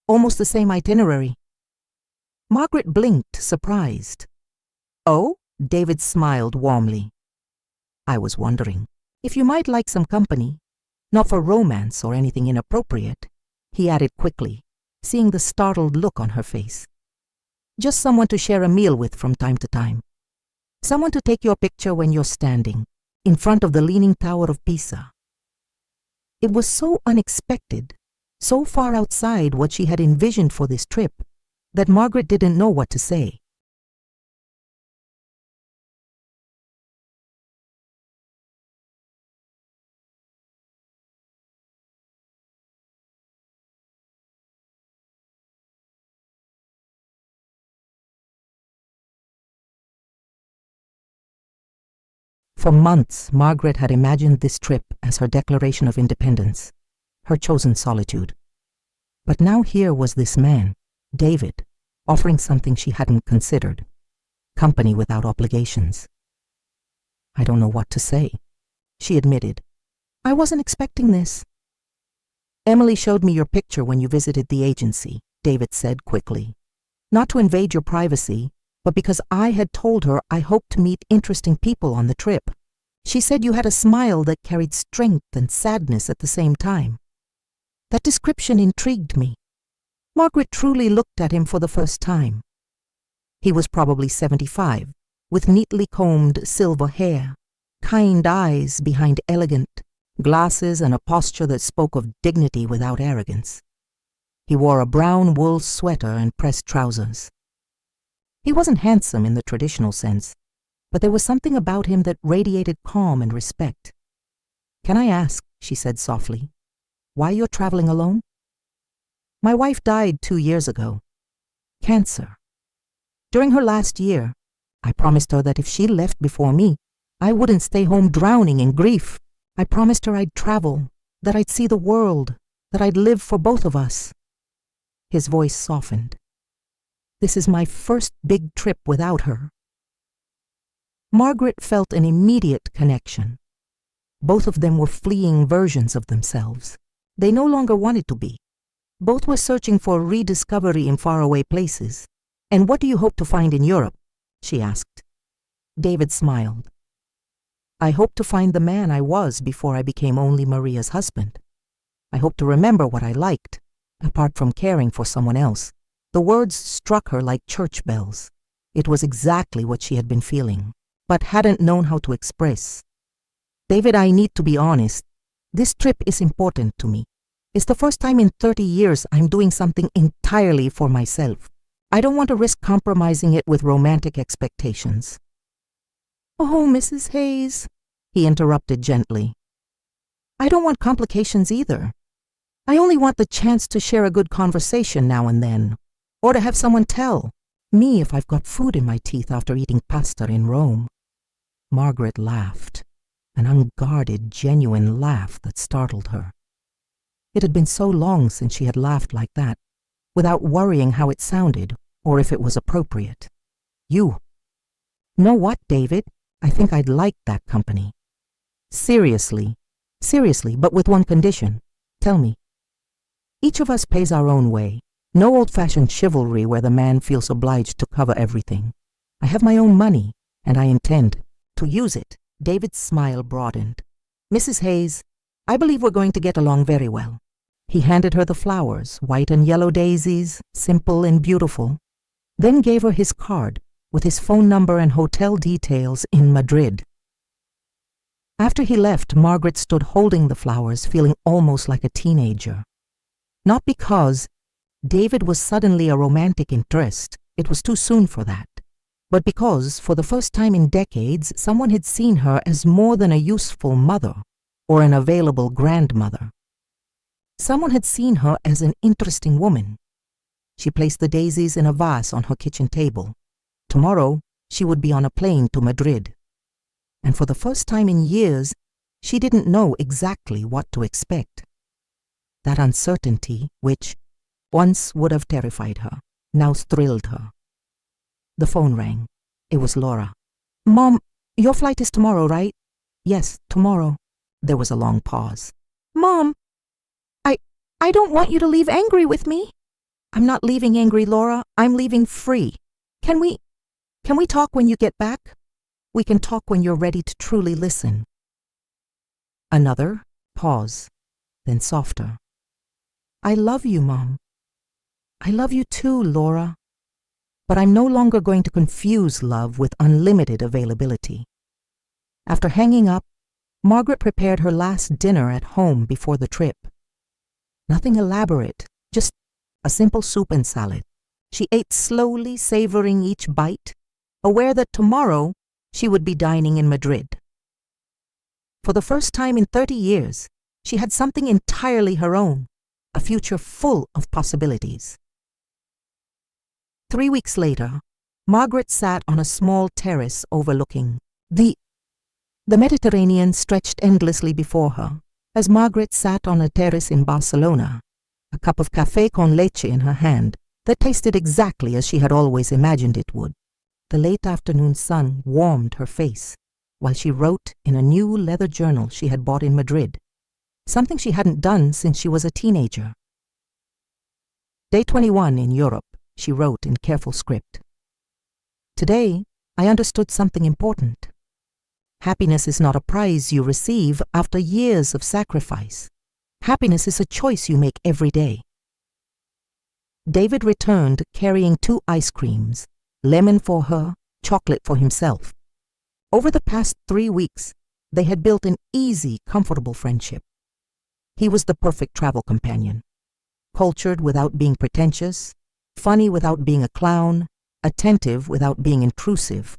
almost the same itinerary." Margaret blinked, surprised. "Oh?" David smiled warmly. "I was wondering if you might like some company, not for romance or anything inappropriate," he added quickly, seeing the startled look on her face. "Just someone to share a meal with from time to time. Someone to take your picture when you're standing in front of the Leaning Tower of Pisa." It was so unexpected, so far outside what she had envisioned for this trip, that Margaret didn't know what to say. For months, Margaret had imagined this trip as her declaration of independence, her chosen solitude. But now here was this man, David, offering something she hadn't considered: company without obligations. "I don't know what to say," she admitted. "I wasn't expecting this." "Emily showed me your picture when you visited the agency," David said quickly. "Not to invade your privacy, but because I had told her I hoped to meet interesting people on the trip. She said you had a smile that carried strength and sadness at the same time. That description intrigued me." Margaret truly looked at him for the first time. He was probably 75, with neatly combed silver hair, kind eyes behind elegant glasses, and a posture that spoke of dignity without arrogance. He wore a brown wool sweater and pressed trousers. He wasn't handsome in the traditional sense, but there was something about him that radiated calm and respect. "Can I ask," she said softly, "why you're traveling alone?" "My wife died 2 years ago. Cancer. During her last year, I promised her that if she left before me, I wouldn't stay home drowning in grief. I promised her I'd travel, that I'd see the world, that I'd live for both of us." His voice softened. "This is my first big trip without her." Margaret felt an immediate connection. Both of them were fleeing versions of themselves. They no longer wanted to be. Both were searching for rediscovery in faraway places. "And what do you hope to find in Europe?" she asked. David smiled. "I hope to find the man I was before I became only Maria's husband. I hope to remember what I liked, apart from caring for someone else." The words struck her like church bells. It was exactly what she had been feeling, but hadn't known how to express. "David, I need to be honest. This trip is important to me. It's the first time in 30 years I'm doing something entirely for myself. I don't want to risk compromising it with romantic expectations." "Oh, Mrs. Hayes," he interrupted gently. "I don't want complications either. I only want the chance to share a good conversation now and then, or to have someone tell me if I've got food in my teeth after eating pasta in Rome." Margaret laughed, an unguarded, genuine laugh that startled her. It had been so long since she had laughed like that, without worrying how it sounded or if it was appropriate. You. Know what, David? I think I'd like that company. Seriously, but with one condition. Tell me. Each of us pays our own way. No old-fashioned chivalry where the man feels obliged to cover everything. I have my own money, and I intend to use it. David's smile broadened. Mrs. Hayes, I believe we're going to get along very well. He handed her the flowers, white and yellow daisies, simple and beautiful, then gave her his card with his phone number and hotel details in Madrid. After he left, Margaret stood holding the flowers, feeling almost like a teenager. Not because David was suddenly a romantic interest, it was too soon for that, but because, for the first time in decades, someone had seen her as more than a useful mother or an available grandmother. Someone had seen her as an interesting woman. She placed the daisies in a vase on her kitchen table. Tomorrow, she would be on a plane to Madrid. And for the first time in years, she didn't know exactly what to expect. That uncertainty, which once would have terrified her, now thrilled her. The phone rang. It was Laura. Mom, your flight is tomorrow, right? Yes, tomorrow. There was a long pause. Mom, I don't want you to leave angry with me. I'm not leaving angry, Laura. I'm leaving free. Can we talk when you get back? We can talk when you're ready to truly listen. Another pause, then softer. I love you, Mom. I love you too, Laura. But I'm no longer going to confuse love with unlimited availability. After hanging up, Margaret prepared her last dinner at home before the trip. Nothing elaborate, just a simple soup and salad. She ate slowly, savoring each bite, aware that tomorrow she would be dining in Madrid. For the first time in 30 years, she had something entirely her own, a future full of possibilities. 3 weeks later, Margaret sat on a small terrace overlooking the Mediterranean stretched endlessly before her. As Margaret sat on a terrace in Barcelona, a cup of café con leche in her hand that tasted exactly as she had always imagined it would. The late afternoon sun warmed her face while she wrote in a new leather journal she had bought in Madrid, something she hadn't done since she was a teenager. Day 21 in Europe, she wrote in careful script. Today, I understood something important. Happiness is not a prize you receive after years of sacrifice. Happiness is a choice you make every day. David returned carrying 2 ice creams, lemon for her, chocolate for himself. Over the past 3 weeks, they had built an easy, comfortable friendship. He was the perfect travel companion. Cultured without being pretentious, funny without being a clown, attentive without being intrusive.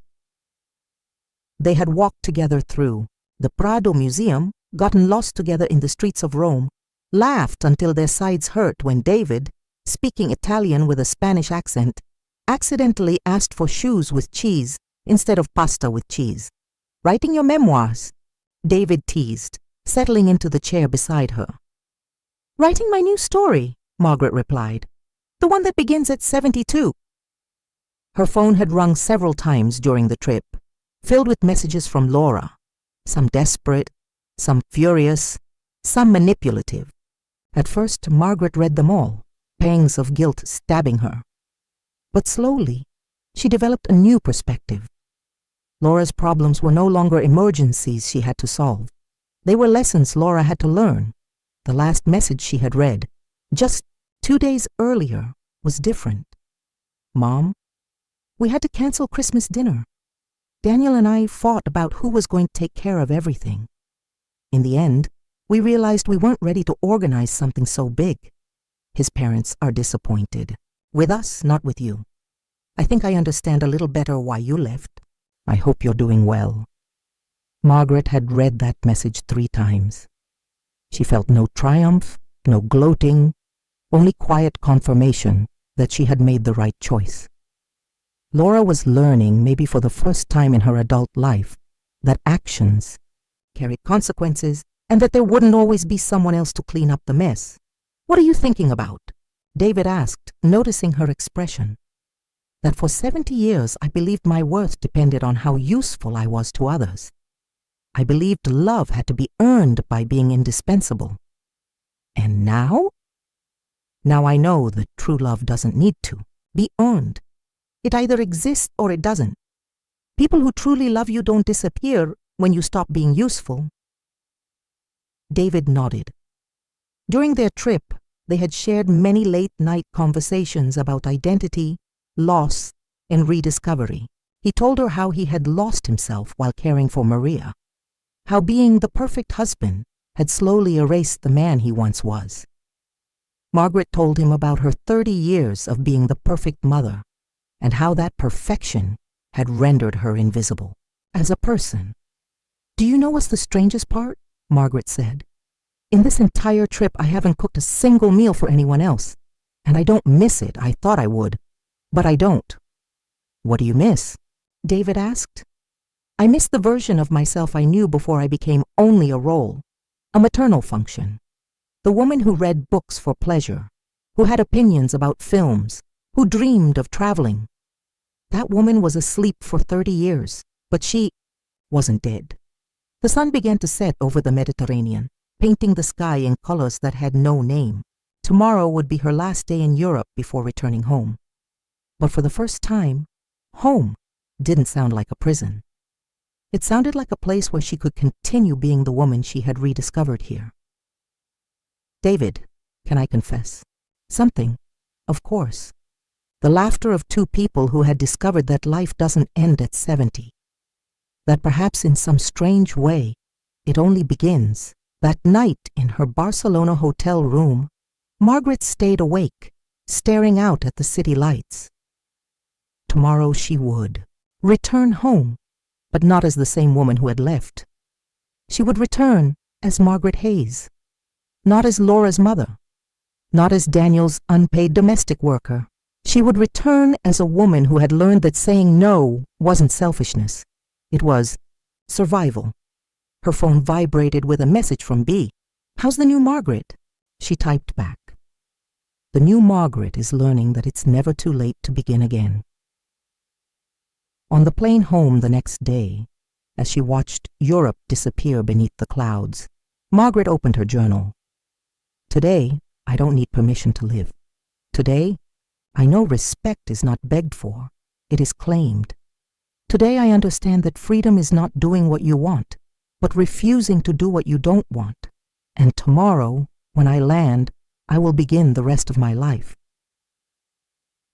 They had walked together through the Prado Museum, gotten lost together in the streets of Rome, laughed until their sides hurt when David, speaking Italian with a Spanish accent, accidentally asked for shoes with cheese instead of pasta with cheese. Writing your memoirs? David teased, settling into the chair beside her. Writing my new story, Margaret replied. The one that begins at 72. Her phone had rung several times during the trip, filled with messages from Laura, some desperate, some furious, some manipulative. At first, Margaret read them all, pangs of guilt stabbing her. But slowly, she developed a new perspective. Laura's problems were no longer emergencies she had to solve. They were lessons Laura had to learn. The last message she had read, just 2 days earlier, was different. Mom, we had to cancel Christmas dinner. Daniel and I fought about who was going to take care of everything. In the end, we realized we weren't ready to organize something so big. His parents are disappointed. With us, not with you. I think I understand a little better why you left. I hope you're doing well. Margaret had read that message 3 times. She felt no triumph, no gloating, only quiet confirmation that she had made the right choice. Laura was learning, maybe for the first time in her adult life, that actions carried consequences and that there wouldn't always be someone else to clean up the mess. "What are you thinking about?" David asked, noticing her expression. "That for 70 years I believed my worth depended on how useful I was to others. I believed love had to be earned by being indispensable. And now? Now I know that true love doesn't need to be earned. It either exists or it doesn't. People who truly love you don't disappear when you stop being useful." David nodded. During their trip, they had shared many late-night conversations about identity, loss, and rediscovery. He told her how he had lost himself while caring for Maria, how being the perfect husband had slowly erased the man he once was. Margaret told him about her 30 years of being the perfect mother, and how that perfection had rendered her invisible as a person. "Do you know what's the strangest part?" Margaret said. "In this entire trip, I haven't cooked a single meal for anyone else, and I don't miss it. I thought I would, but I don't." "What do you miss?" David asked. "I miss the version of myself I knew before I became only a role, a maternal function. The woman who read books for pleasure, who had opinions about films, who dreamed of traveling. That woman was asleep for 30 years, but she wasn't dead." The sun began to set over the Mediterranean, painting the sky in colors that had no name. Tomorrow would be her last day in Europe before returning home. But for the first time, home didn't sound like a prison. It sounded like a place where she could continue being the woman she had rediscovered here. "David, can I confess? Something, of course. The laughter of two people who had discovered that life doesn't end at 70. That perhaps in some strange way, it only begins." That night in her Barcelona hotel room, Margaret stayed awake, staring out at the city lights. Tomorrow she would return home, but not as the same woman who had left. She would return as Margaret Hayes, not as Laura's mother, not as Daniel's unpaid domestic worker. She would return as a woman who had learned that saying no wasn't selfishness. It was survival. Her phone vibrated with a message from B. "How's the new Margaret?" She typed back. "The new Margaret is learning that it's never too late to begin again." On the plane home the next day, as she watched Europe disappear beneath the clouds, Margaret opened her journal. "Today, I don't need permission to live. Today, I know respect is not begged for, it is claimed. Today I understand that freedom is not doing what you want, but refusing to do what you don't want. And tomorrow, when I land, I will begin the rest of my life."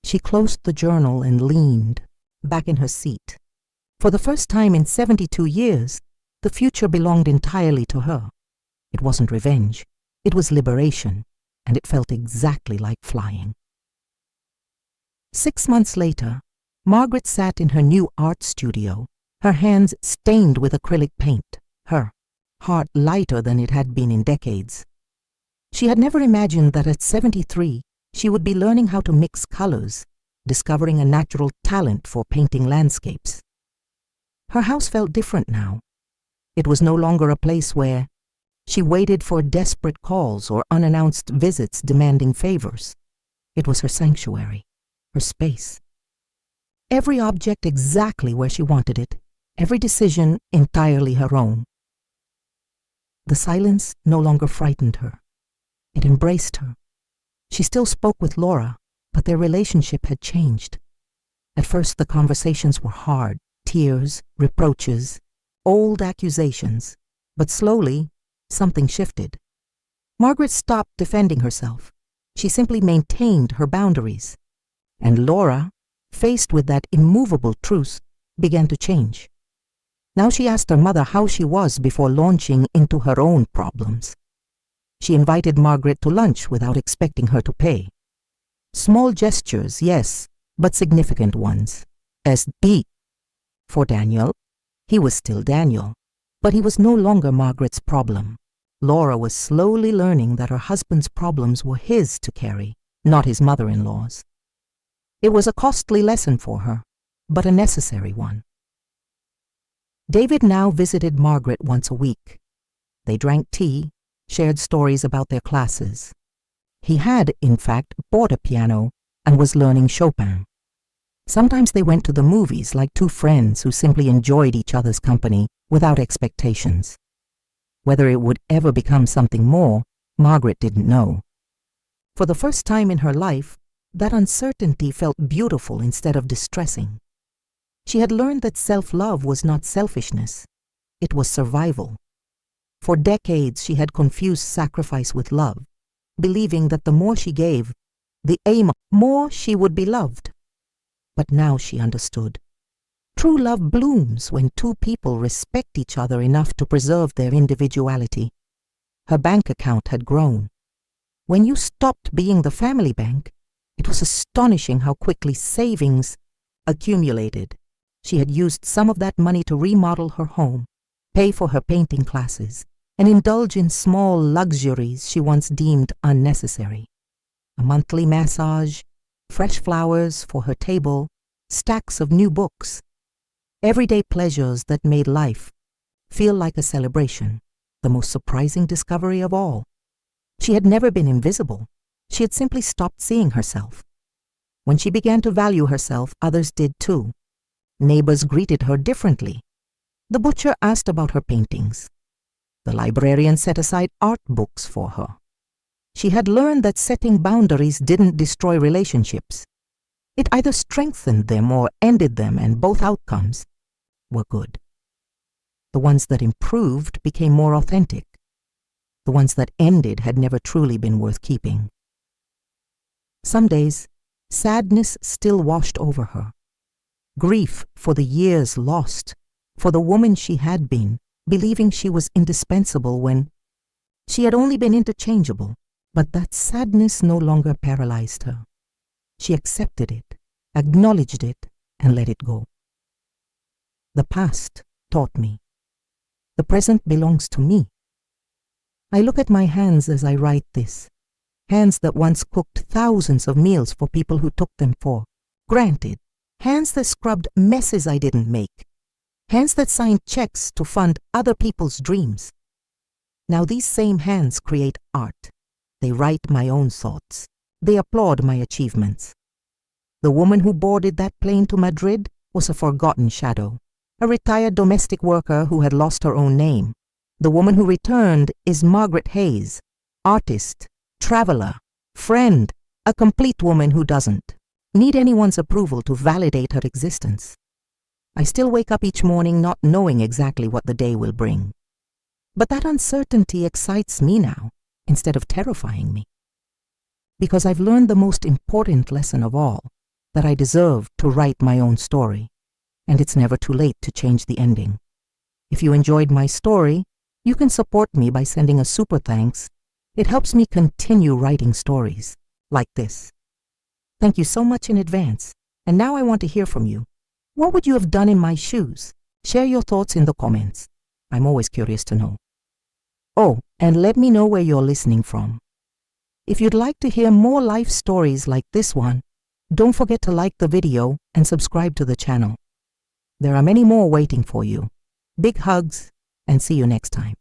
She closed the journal and leaned back in her seat. For the first time in 72 years, the future belonged entirely to her. It wasn't revenge, it was liberation, and it felt exactly like flying. 6 months later, Margaret sat in her new art studio, her hands stained with acrylic paint, her heart lighter than it had been in decades. She had never imagined that at 73 she would be learning how to mix colors, discovering a natural talent for painting landscapes. Her house felt different now. It was no longer a place where she waited for desperate calls or unannounced visits demanding favors. It was her sanctuary, her space. Every object exactly where she wanted it, every decision entirely her own. The silence no longer frightened her. It embraced her. She still spoke with Laura, but their relationship had changed. At first the conversations were hard, tears, reproaches, old accusations, but slowly something shifted. Margaret stopped defending herself. She simply maintained her boundaries. And Laura, faced with that immovable truth, began to change. Now she asked her mother how she was before launching into her own problems. She invited Margaret to lunch without expecting her to pay. Small gestures, yes, but significant ones. As B. For Daniel, he was still Daniel, but he was no longer Margaret's problem. Laura was slowly learning that her husband's problems were his to carry, not his mother-in-law's. It was a costly lesson for her, but a necessary one. David now visited Margaret once a week. They drank tea, shared stories about their classes. He had, in fact, bought a piano and was learning Chopin. Sometimes they went to the movies like two friends who simply enjoyed each other's company without expectations. Whether it would ever become something more, Margaret didn't know. For the first time in her life, that uncertainty felt beautiful instead of distressing. She had learned that self-love was not selfishness. It was survival. For decades she had confused sacrifice with love, believing that the more she gave, the more she would be loved. But now she understood. True love blooms when two people respect each other enough to preserve their individuality. Her bank account had grown. When you stopped being the family bank, it was astonishing how quickly savings accumulated. She had used some of that money to remodel her home, pay for her painting classes, and indulge in small luxuries she once deemed unnecessary. A monthly massage, fresh flowers for her table, stacks of new books. Everyday pleasures that made life feel like a celebration, the most surprising discovery of all. She had never been invisible. She had simply stopped seeing herself. When she began to value herself, others did too. Neighbors greeted her differently. The butcher asked about her paintings. The librarian set aside art books for her. She had learned that setting boundaries didn't destroy relationships. It either strengthened them or ended them, and both outcomes were good. The ones that improved became more authentic. The ones that ended had never truly been worth keeping. Some days, sadness still washed over her. Grief for the years lost, for the woman she had been, believing she was indispensable when she had only been interchangeable. But that sadness no longer paralyzed her. She accepted it, acknowledged it, and let it go. The past taught me. The present belongs to me. I look at my hands as I write this. Hands that once cooked thousands of meals for people who took them for granted. Hands that scrubbed messes I didn't make. Hands that signed checks to fund other people's dreams. Now these same hands create art. They write my own thoughts. They applaud my achievements. The woman who boarded that plane to Madrid was a forgotten shadow, a retired domestic worker who had lost her own name. The woman who returned is Margaret Hayes, artist, traveler, friend, a complete woman who doesn't need anyone's approval to validate her existence. I still wake up each morning not knowing exactly what the day will bring. But that uncertainty excites me now, instead of terrifying me. Because I've learned the most important lesson of all, that I deserve to write my own story, and it's never too late to change the ending. If you enjoyed my story, you can support me by sending a super thanks. It helps me continue writing stories like this. Thank you so much in advance, and now I want to hear from you. What would you have done in my shoes? Share your thoughts in the comments. I'm always curious to know. Oh, and let me know where you're listening from. If you'd like to hear more life stories like this one, don't forget to like the video and subscribe to the channel. There are many more waiting for you. Big hugs, and see you next time.